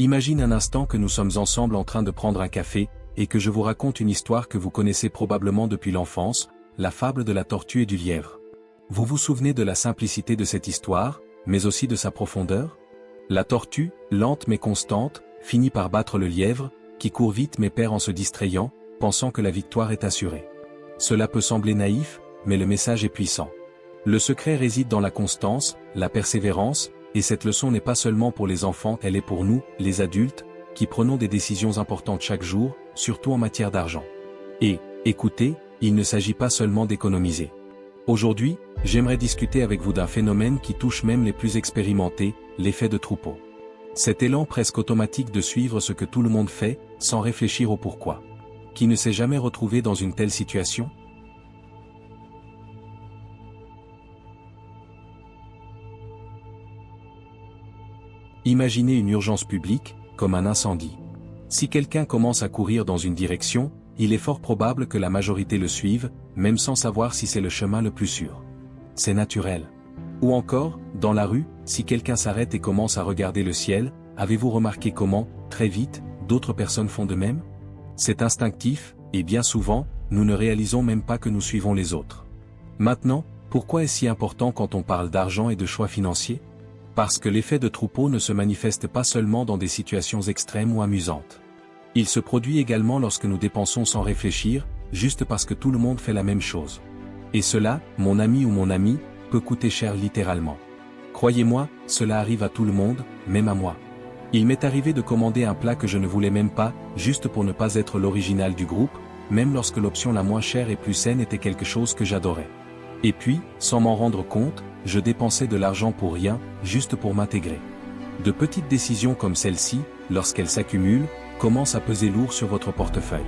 Imagine un instant que nous sommes ensemble en train de prendre un café, et que je vous raconte une histoire que vous connaissez probablement depuis l'enfance, la fable de la tortue et du lièvre. Vous vous souvenez de la simplicité de cette histoire, mais aussi de sa profondeur? La tortue, lente mais constante, finit par battre le lièvre, qui court vite mais perd en se distrayant, pensant que la victoire est assurée. Cela peut sembler naïf, mais le message est puissant. Le secret réside dans la constance, la persévérance, et cette leçon n'est pas seulement pour les enfants, elle est pour nous, les adultes, qui prenons des décisions importantes chaque jour, surtout en matière d'argent. Et, écoutez, il ne s'agit pas seulement d'économiser. Aujourd'hui, j'aimerais discuter avec vous d'un phénomène qui touche même les plus expérimentés, l'effet de troupeau. Cet élan presque automatique de suivre ce que tout le monde fait, sans réfléchir au pourquoi. Qui ne s'est jamais retrouvé dans une telle situation? Imaginez une urgence publique, comme un incendie. Si quelqu'un commence à courir dans une direction, il est fort probable que la majorité le suive, même sans savoir si c'est le chemin le plus sûr. C'est naturel. Ou encore, dans la rue, si quelqu'un s'arrête et commence à regarder le ciel, avez-vous remarqué comment, très vite, d'autres personnes font de même? C'est instinctif, et bien souvent, nous ne réalisons même pas que nous suivons les autres. Maintenant, pourquoi est-ce si important quand on parle d'argent et de choix financiers? Parce que l'effet de troupeau ne se manifeste pas seulement dans des situations extrêmes ou amusantes. Il se produit également lorsque nous dépensons sans réfléchir, juste parce que tout le monde fait la même chose. Et cela, mon ami ou mon amie, peut coûter cher littéralement. Croyez-moi, cela arrive à tout le monde, même à moi. Il m'est arrivé de commander un plat que je ne voulais même pas, juste pour ne pas être l'original du groupe, même lorsque l'option la moins chère et plus saine était quelque chose que j'adorais. Et puis, sans m'en rendre compte, je dépensais de l'argent pour rien, juste pour m'intégrer. De petites décisions comme celle-ci, lorsqu'elles s'accumulent, commencent à peser lourd sur votre portefeuille.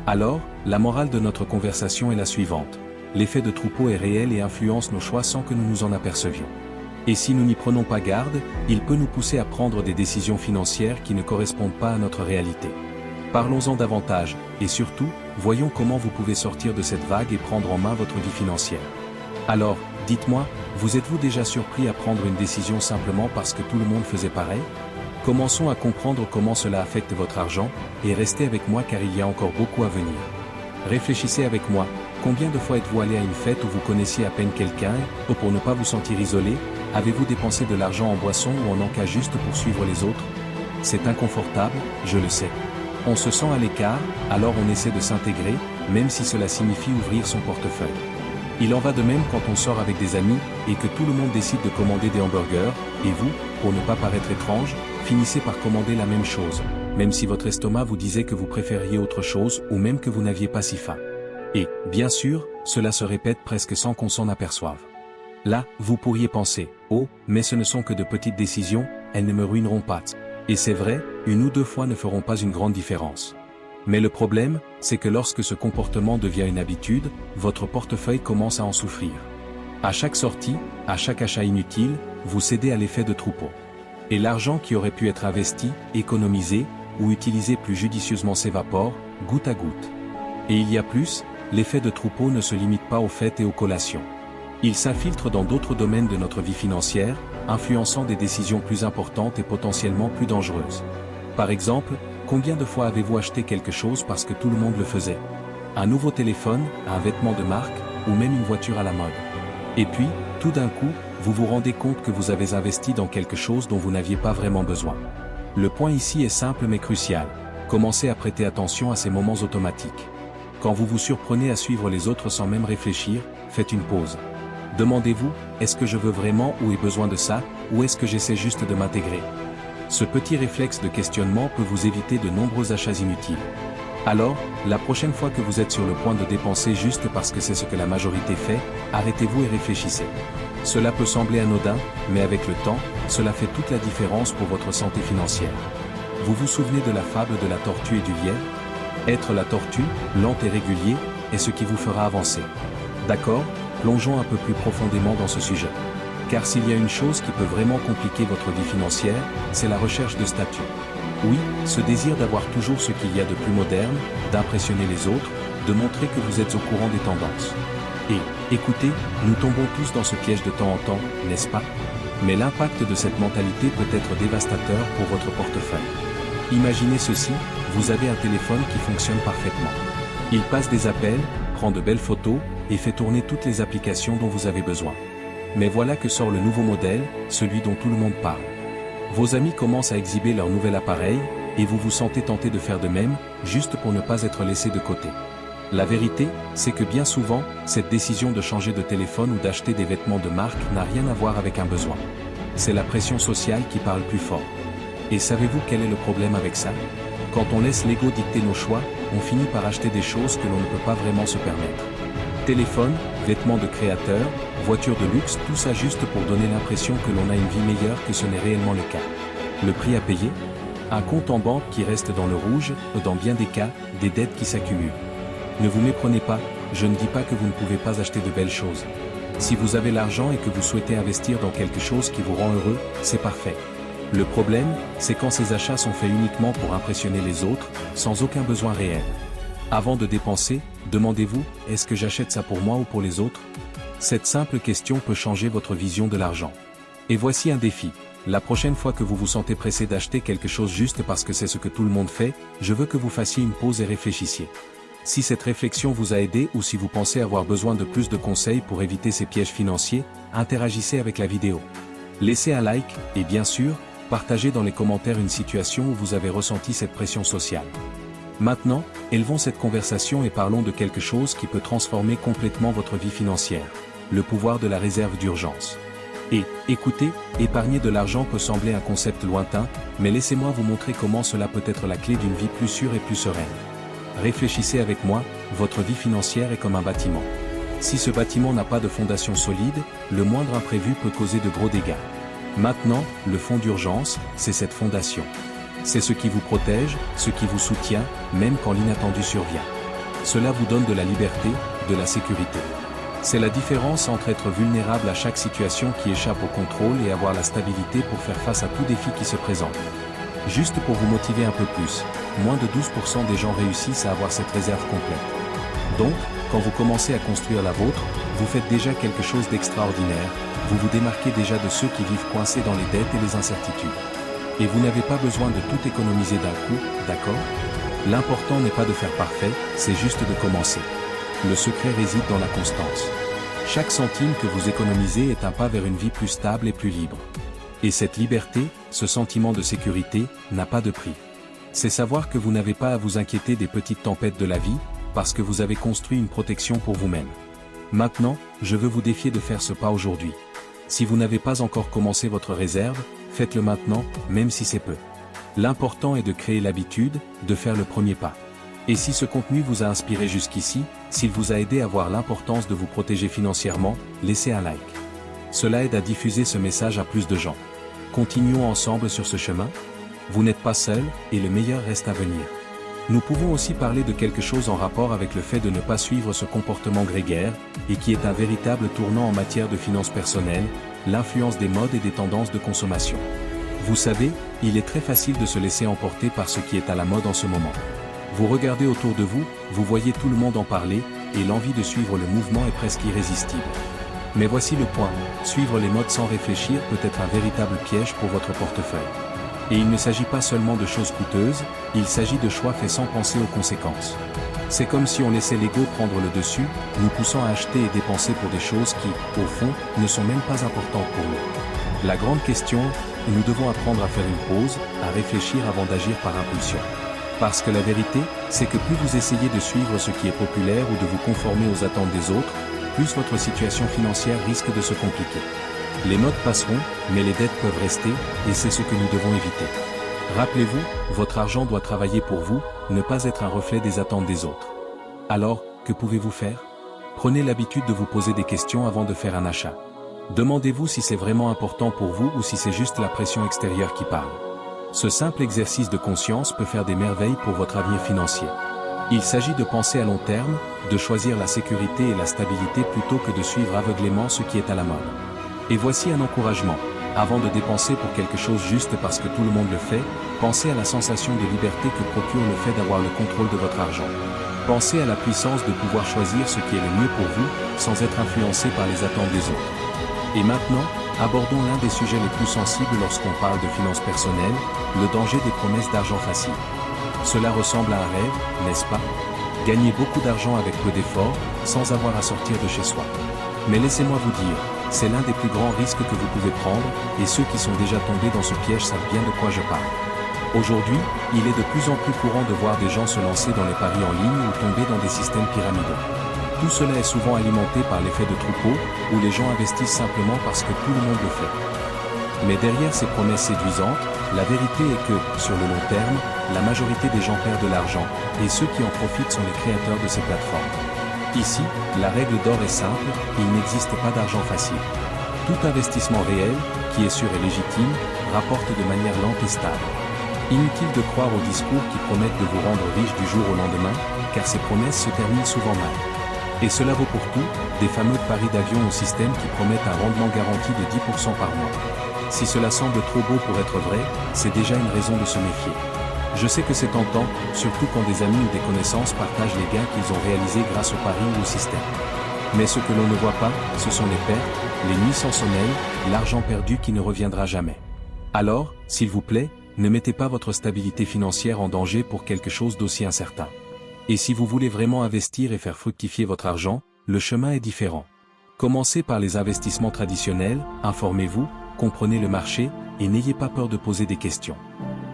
Alors, la morale de notre conversation est la suivante. L'effet de troupeau est réel et influence nos choix sans que nous nous en apercevions. Et si nous n'y prenons pas garde, il peut nous pousser à prendre des décisions financières qui ne correspondent pas à notre réalité. Parlons-en davantage, et surtout, voyons comment vous pouvez sortir de cette vague et prendre en main votre vie financière. Alors, dites-moi, vous êtes-vous déjà surpris à prendre une décision simplement parce que tout le monde faisait pareil? Commençons à comprendre comment cela affecte votre argent, et restez avec moi car il y a encore beaucoup à venir. Réfléchissez avec moi, combien de fois êtes-vous allé à une fête où vous connaissiez à peine quelqu'un, ou pour ne pas vous sentir isolé, avez-vous dépensé de l'argent en boisson ou en encas juste pour suivre les autres? C'est inconfortable, je le sais. On se sent à l'écart, alors on essaie de s'intégrer, même si cela signifie ouvrir son portefeuille. Il en va de même quand on sort avec des amis, et que tout le monde décide de commander des hamburgers, et vous, pour ne pas paraître étrange, finissez par commander la même chose, même si votre estomac vous disait que vous préfériez autre chose ou même que vous n'aviez pas si faim. Et, bien sûr, cela se répète presque sans qu'on s'en aperçoive. Là, vous pourriez penser, oh, mais ce ne sont que de petites décisions, elles ne me ruineront pas. Et c'est vrai, une ou deux fois ne feront pas une grande différence. Mais le problème, c'est que lorsque ce comportement devient une habitude, votre portefeuille commence à en souffrir. À chaque sortie, à chaque achat inutile, vous cédez à l'effet de troupeau. Et l'argent qui aurait pu être investi, économisé, ou utilisé plus judicieusement s'évapore, goutte à goutte. Et il y a plus, l'effet de troupeau ne se limite pas aux fêtes et aux collations. Il s'infiltre dans d'autres domaines de notre vie financière, influençant des décisions plus importantes et potentiellement plus dangereuses. Par exemple, combien de fois avez-vous acheté quelque chose parce que tout le monde le faisait? Un nouveau téléphone, un vêtement de marque, ou même une voiture à la mode. Et puis, tout d'un coup, vous vous rendez compte que vous avez investi dans quelque chose dont vous n'aviez pas vraiment besoin. Le point ici est simple mais crucial. Commencez à prêter attention à ces moments automatiques. Quand vous vous surprenez à suivre les autres sans même réfléchir, faites une pause. Demandez-vous, est-ce que je veux vraiment ou ai besoin de ça, ou est-ce que j'essaie juste de m'intégrer? Ce petit réflexe de questionnement peut vous éviter de nombreux achats inutiles. Alors, la prochaine fois que vous êtes sur le point de dépenser juste parce que c'est ce que la majorité fait, arrêtez-vous et réfléchissez. Cela peut sembler anodin, mais avec le temps, cela fait toute la différence pour votre santé financière. Vous vous souvenez de la fable de la tortue et du lièvre? Être la tortue, lente et régulier, est ce qui vous fera avancer. D'accord, plongeons un peu plus profondément dans ce sujet. Car s'il y a une chose qui peut vraiment compliquer votre vie financière, c'est la recherche de statut. Oui, ce désir d'avoir toujours ce qu'il y a de plus moderne, d'impressionner les autres, de montrer que vous êtes au courant des tendances. Et, écoutez, nous tombons tous dans ce piège de temps en temps, n'est-ce pas? Mais l'impact de cette mentalité peut être dévastateur pour votre portefeuille. Imaginez ceci, vous avez un téléphone qui fonctionne parfaitement. Il passe des appels, prend de belles photos, et fait tourner toutes les applications dont vous avez besoin. Mais voilà que sort le nouveau modèle, celui dont tout le monde parle. Vos amis commencent à exhiber leur nouvel appareil, et vous vous sentez tenté de faire de même, juste pour ne pas être laissé de côté. La vérité, c'est que bien souvent, cette décision de changer de téléphone ou d'acheter des vêtements de marque n'a rien à voir avec un besoin. C'est la pression sociale qui parle plus fort. Et savez-vous quel est le problème avec ça? Quand on laisse l'ego dicter nos choix, on finit par acheter des choses que l'on ne peut pas vraiment se permettre. Téléphone, vêtements de créateur, voitures de luxe, tout ça juste pour donner l'impression que l'on a une vie meilleure que ce n'est réellement le cas. Le prix à payer? Un compte en banque qui reste dans le rouge, ou dans bien des cas, des dettes qui s'accumulent. Ne vous méprenez pas, je ne dis pas que vous ne pouvez pas acheter de belles choses. Si vous avez l'argent et que vous souhaitez investir dans quelque chose qui vous rend heureux, c'est parfait. Le problème, c'est quand ces achats sont faits uniquement pour impressionner les autres, sans aucun besoin réel. Avant de dépenser, demandez-vous, est-ce que j'achète ça pour moi ou pour les autres? Cette simple question peut changer votre vision de l'argent. Et voici un défi. La prochaine fois que vous vous sentez pressé d'acheter quelque chose juste parce que c'est ce que tout le monde fait, je veux que vous fassiez une pause et réfléchissiez. Si cette réflexion vous a aidé ou si vous pensez avoir besoin de plus de conseils pour éviter ces pièges financiers, interagissez avec la vidéo. Laissez un like, et bien sûr, partagez dans les commentaires une situation où vous avez ressenti cette pression sociale. Maintenant, élevons cette conversation et parlons de quelque chose qui peut transformer complètement votre vie financière, le pouvoir de la réserve d'urgence. Et, écoutez, épargner de l'argent peut sembler un concept lointain, mais laissez-moi vous montrer comment cela peut être la clé d'une vie plus sûre et plus sereine. Réfléchissez avec moi, votre vie financière est comme un bâtiment. Si ce bâtiment n'a pas de fondation solide, le moindre imprévu peut causer de gros dégâts. Maintenant, le fonds d'urgence, c'est cette fondation. C'est ce qui vous protège, ce qui vous soutient, même quand l'inattendu survient. Cela vous donne de la liberté, de la sécurité. C'est la différence entre être vulnérable à chaque situation qui échappe au contrôle et avoir la stabilité pour faire face à tout défi qui se présente. Juste pour vous motiver un peu plus, moins de 12% des gens réussissent à avoir cette réserve complète. Donc, quand vous commencez à construire la vôtre, vous faites déjà quelque chose d'extraordinaire, vous vous démarquez déjà de ceux qui vivent coincés dans les dettes et les incertitudes. Et vous n'avez pas besoin de tout économiser d'un coup, d'accord? L'important n'est pas de faire parfait, c'est juste de commencer. Le secret réside dans la constance. Chaque centime que vous économisez est un pas vers une vie plus stable et plus libre. Et cette liberté, ce sentiment de sécurité, n'a pas de prix. C'est savoir que vous n'avez pas à vous inquiéter des petites tempêtes de la vie, parce que vous avez construit une protection pour vous-même. Maintenant, je veux vous défier de faire ce pas aujourd'hui. Si vous n'avez pas encore commencé votre réserve, faites-le maintenant, même si c'est peu. L'important est de créer l'habitude, de faire le premier pas. Et si ce contenu vous a inspiré jusqu'ici, s'il vous a aidé à voir l'importance de vous protéger financièrement, laissez un like. Cela aide à diffuser ce message à plus de gens. Continuons ensemble sur ce chemin. Vous n'êtes pas seul, et le meilleur reste à venir. Nous pouvons aussi parler de quelque chose en rapport avec le fait de ne pas suivre ce comportement grégaire, et qui est un véritable tournant en matière de finances personnelles, l'influence des modes et des tendances de consommation. Vous savez, il est très facile de se laisser emporter par ce qui est à la mode en ce moment. Vous regardez autour de vous, vous voyez tout le monde en parler, et l'envie de suivre le mouvement est presque irrésistible. Mais voici le point, suivre les modes sans réfléchir peut être un véritable piège pour votre portefeuille. Et il ne s'agit pas seulement de choses coûteuses, il s'agit de choix faits sans penser aux conséquences. C'est comme si on laissait l'ego prendre le dessus, nous poussant à acheter et dépenser pour des choses qui, au fond, ne sont même pas importantes pour nous. La grande question, nous devons apprendre à faire une pause, à réfléchir avant d'agir par impulsion. Parce que la vérité, c'est que plus vous essayez de suivre ce qui est populaire ou de vous conformer aux attentes des autres, plus votre situation financière risque de se compliquer. Les modes passeront, mais les dettes peuvent rester, et c'est ce que nous devons éviter. Rappelez-vous, votre argent doit travailler pour vous, ne pas être un reflet des attentes des autres. Alors, que pouvez-vous faire? Prenez l'habitude de vous poser des questions avant de faire un achat. Demandez-vous si c'est vraiment important pour vous ou si c'est juste la pression extérieure qui parle. Ce simple exercice de conscience peut faire des merveilles pour votre avenir financier. Il s'agit de penser à long terme, de choisir la sécurité et la stabilité plutôt que de suivre aveuglément ce qui est à la mode. Et voici un encouragement. Avant de dépenser pour quelque chose juste parce que tout le monde le fait, pensez à la sensation de liberté que procure le fait d'avoir le contrôle de votre argent. Pensez à la puissance de pouvoir choisir ce qui est le mieux pour vous, sans être influencé par les attentes des autres. Et maintenant, Abordons l'un des sujets les plus sensibles lorsqu'on parle de finances personnelles, le danger des promesses d'argent facile. Cela ressemble à un rêve, n'est-ce pas? Gagner beaucoup d'argent avec peu d'efforts, sans avoir à sortir de chez soi. Mais laissez-moi vous dire, c'est l'un des plus grands risques que vous pouvez prendre, et ceux qui sont déjà tombés dans ce piège savent bien de quoi je parle. Aujourd'hui, il est de plus en plus courant de voir des gens se lancer dans les paris en ligne ou tomber dans des systèmes pyramidaux. Tout cela est souvent alimenté par l'effet de troupeau, où les gens investissent simplement parce que tout le monde le fait. Mais derrière ces promesses séduisantes, la vérité est que, sur le long terme, la majorité des gens perdent de l'argent, et ceux qui en profitent sont les créateurs de ces plateformes. Ici, la règle d'or est simple, il n'existe pas d'argent facile. Tout investissement réel, qui est sûr et légitime, rapporte de manière lente et stable. Inutile de croire aux discours qui promettent de vous rendre riche du jour au lendemain, car ces promesses se terminent souvent mal. Et cela vaut pour tout, des fameux paris d'avion au système qui promettent un rendement garanti de 10% par mois. Si cela semble trop beau pour être vrai, c'est déjà une raison de se méfier. Je sais que c'est tentant, surtout quand des amis ou des connaissances partagent les gains qu'ils ont réalisés grâce au pari ou au système. Mais ce que l'on ne voit pas, ce sont les pertes, les nuits sans sommeil, l'argent perdu qui ne reviendra jamais. Alors, s'il vous plaît, ne mettez pas votre stabilité financière en danger pour quelque chose d'aussi incertain. Et si vous voulez vraiment investir et faire fructifier votre argent, le chemin est différent. Commencez par les investissements traditionnels, informez-vous, comprenez le marché, et n'ayez pas peur de poser des questions.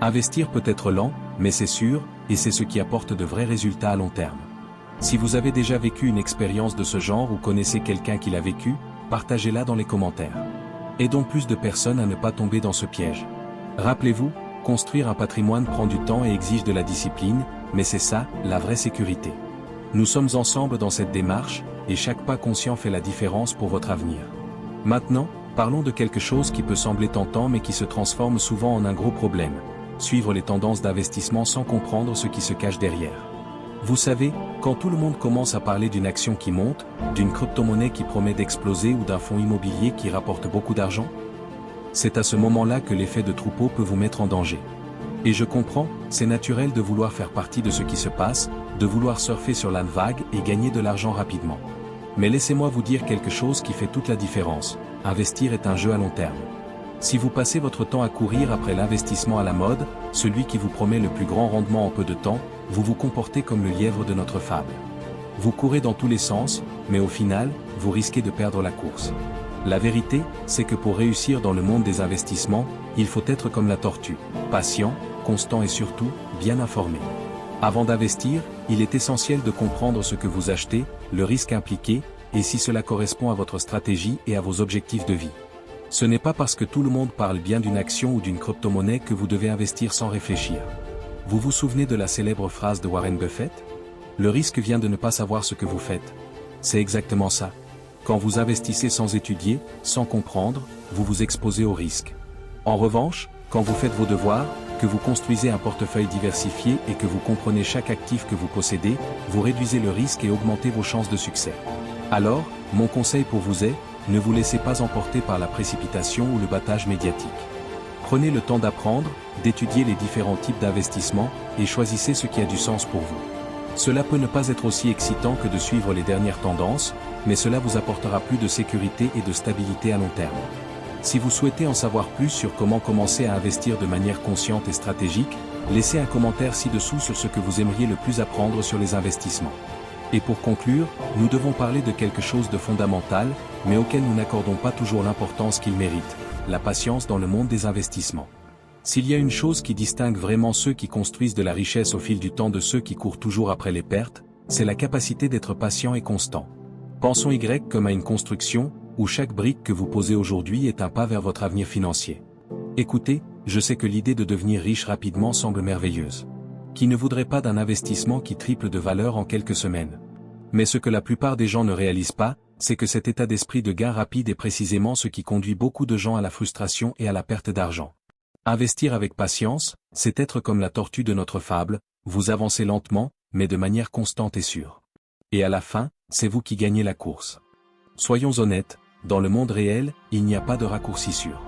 Investir peut être lent, mais c'est sûr, et c'est ce qui apporte de vrais résultats à long terme. Si vous avez déjà vécu une expérience de ce genre ou connaissez quelqu'un qui l'a vécu, partagez-la dans les commentaires. Aidons plus de personnes à ne pas tomber dans ce piège. Rappelez-vous, construire un patrimoine prend du temps et exige de la discipline, mais c'est ça, la vraie sécurité. Nous sommes ensemble dans cette démarche, et chaque pas conscient fait la différence pour votre avenir. Maintenant, parlons de quelque chose qui peut sembler tentant mais qui se transforme souvent en un gros problème. Suivre les tendances d'investissement sans comprendre ce qui se cache derrière. Vous savez, quand tout le monde commence à parler d'une action qui monte, d'une crypto-monnaie qui promet d'exploser ou d'un fonds immobilier qui rapporte beaucoup d'argent, c'est à ce moment-là que l'effet de troupeau peut vous mettre en danger. Et je comprends, c'est naturel de vouloir faire partie de ce qui se passe, de vouloir surfer sur la vague et gagner de l'argent rapidement. Mais laissez-moi vous dire quelque chose qui fait toute la différence, investir est un jeu à long terme. Si vous passez votre temps à courir après l'investissement à la mode, celui qui vous promet le plus grand rendement en peu de temps, vous vous comportez comme le lièvre de notre fable. Vous courez dans tous les sens, mais au final, vous risquez de perdre la course. La vérité, c'est que pour réussir dans le monde des investissements, il faut être comme la tortue, patient, constant et surtout, bien informé. Avant d'investir, il est essentiel de comprendre ce que vous achetez, le risque impliqué, et si cela correspond à votre stratégie et à vos objectifs de vie. Ce n'est pas parce que tout le monde parle bien d'une action ou d'une crypto-monnaie que vous devez investir sans réfléchir. Vous vous souvenez de la célèbre phrase de Warren Buffett? Le risque vient de ne pas savoir ce que vous faites. C'est exactement ça. Quand vous investissez sans étudier, sans comprendre, vous vous exposez au risque. En revanche, quand vous faites vos devoirs, que vous construisez un portefeuille diversifié et que vous comprenez chaque actif que vous possédez, vous réduisez le risque et augmentez vos chances de succès. Alors, mon conseil pour vous est, ne vous laissez pas emporter par la précipitation ou le battage médiatique. Prenez le temps d'apprendre, d'étudier les différents types d'investissements, et choisissez ce qui a du sens pour vous. Cela peut ne pas être aussi excitant que de suivre les dernières tendances, mais cela vous apportera plus de sécurité et de stabilité à long terme. Si vous souhaitez en savoir plus sur comment commencer à investir de manière consciente et stratégique, laissez un commentaire ci-dessous sur ce que vous aimeriez le plus apprendre sur les investissements. Et pour conclure, nous devons parler de quelque chose de fondamental, mais auquel nous n'accordons pas toujours l'importance qu'il mérite, la patience dans le monde des investissements. S'il y a une chose qui distingue vraiment ceux qui construisent de la richesse au fil du temps de ceux qui courent toujours après les pertes, c'est la capacité d'être patient et constant. Pensons Y comme à une construction, où chaque brique que vous posez aujourd'hui est un pas vers votre avenir financier. Écoutez, je sais que l'idée de devenir riche rapidement semble merveilleuse. Qui ne voudrait pas d'un investissement qui triple de valeur en quelques semaines? Mais ce que la plupart des gens ne réalisent pas, c'est que cet état d'esprit de gain rapide est précisément ce qui conduit beaucoup de gens à la frustration et à la perte d'argent. Investir avec patience, c'est être comme la tortue de notre fable, vous avancez lentement, mais de manière constante et sûre. Et à la fin, c'est vous qui gagnez la course. Soyons honnêtes, dans le monde réel, il n'y a pas de raccourci sûr.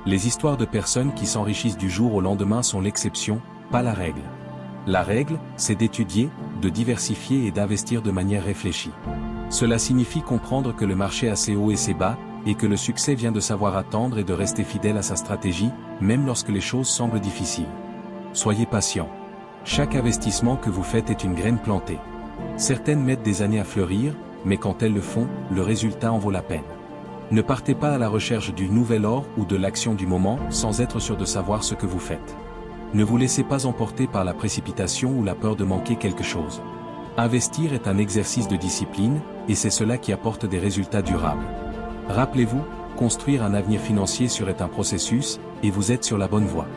Les histoires de personnes qui s'enrichissent du jour au lendemain sont l'exception, pas la règle. La règle, c'est d'étudier, de diversifier et d'investir de manière réfléchie. Cela signifie comprendre que le marché a ses hauts et ses bas, et que le succès vient de savoir attendre et de rester fidèle à sa stratégie, même lorsque les choses semblent difficiles. Soyez patient. Chaque investissement que vous faites est une graine plantée. Certaines mettent des années à fleurir, mais quand elles le font, le résultat en vaut la peine. Ne partez pas à la recherche du nouvel or ou de l'action du moment sans être sûr de savoir ce que vous faites. Ne vous laissez pas emporter par la précipitation ou la peur de manquer quelque chose. Investir est un exercice de discipline, et c'est cela qui apporte des résultats durables. Rappelez-vous, construire un avenir financier est un processus, et vous êtes sur la bonne voie.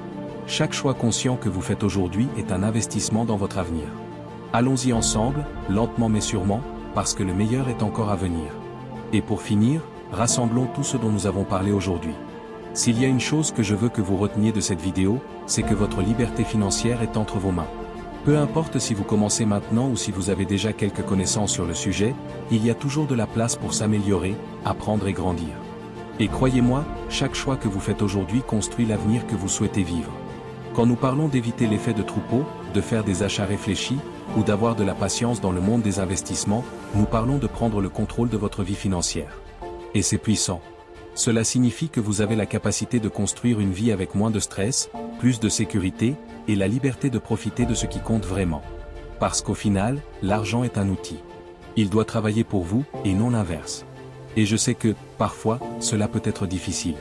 Chaque choix conscient que vous faites aujourd'hui est un investissement dans votre avenir. Allons-y ensemble, lentement mais sûrement, parce que le meilleur est encore à venir. Et pour finir, rassemblons tout ce dont nous avons parlé aujourd'hui. S'il y a une chose que je veux que vous reteniez de cette vidéo, c'est que votre liberté financière est entre vos mains. Peu importe si vous commencez maintenant ou si vous avez déjà quelques connaissances sur le sujet, il y a toujours de la place pour s'améliorer, apprendre et grandir. Et croyez-moi, chaque choix que vous faites aujourd'hui construit l'avenir que vous souhaitez vivre. Quand nous parlons d'éviter l'effet de troupeau, de faire des achats réfléchis, ou d'avoir de la patience dans le monde des investissements, nous parlons de prendre le contrôle de votre vie financière. Et c'est puissant. Cela signifie que vous avez la capacité de construire une vie avec moins de stress, plus de sécurité, et la liberté de profiter de ce qui compte vraiment. Parce qu'au final, l'argent est un outil. Il doit travailler pour vous, et non l'inverse. Et je sais que, parfois, cela peut être difficile.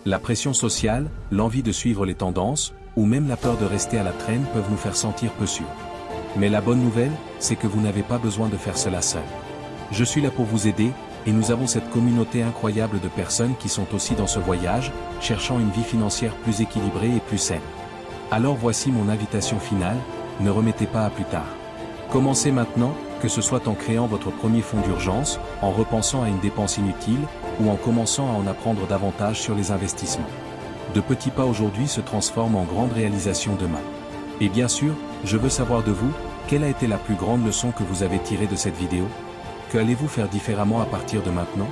La pression sociale, l'envie de suivre les tendances, ou même la peur de rester à la traîne peuvent nous faire sentir peu sûrs. Mais la bonne nouvelle, c'est que vous n'avez pas besoin de faire cela seul. Je suis là pour vous aider, et nous avons cette communauté incroyable de personnes qui sont aussi dans ce voyage, cherchant une vie financière plus équilibrée et plus saine. Alors voici mon invitation finale, ne remettez pas à plus tard. Commencez maintenant, que ce soit en créant votre premier fonds d'urgence, en repensant à une dépense inutile, ou en commençant à en apprendre davantage sur les investissements. De petits pas aujourd'hui se transforment en grandes réalisations demain. Et bien sûr, je veux savoir de vous, quelle a été la plus grande leçon que vous avez tirée de cette vidéo? Que allez-vous faire différemment à partir de maintenant?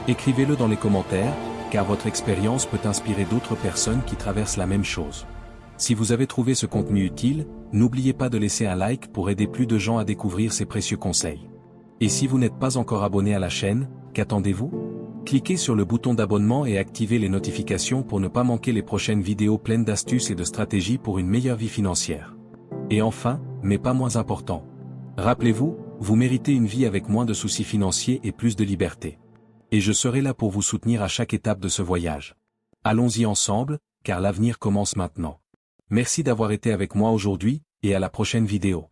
Écrivez-le dans les commentaires, car votre expérience peut inspirer d'autres personnes qui traversent la même chose. Si vous avez trouvé ce contenu utile, n'oubliez pas de laisser un like pour aider plus de gens à découvrir ces précieux conseils. Et si vous n'êtes pas encore abonné à la chaîne, qu'attendez-vous? Cliquez sur le bouton d'abonnement et activez les notifications pour ne pas manquer les prochaines vidéos pleines d'astuces et de stratégies pour une meilleure vie financière. Et enfin, mais pas moins important, rappelez-vous, vous méritez une vie avec moins de soucis financiers et plus de liberté. Et je serai là pour vous soutenir à chaque étape de ce voyage. Allons-y ensemble, car l'avenir commence maintenant. Merci d'avoir été avec moi aujourd'hui, et à la prochaine vidéo.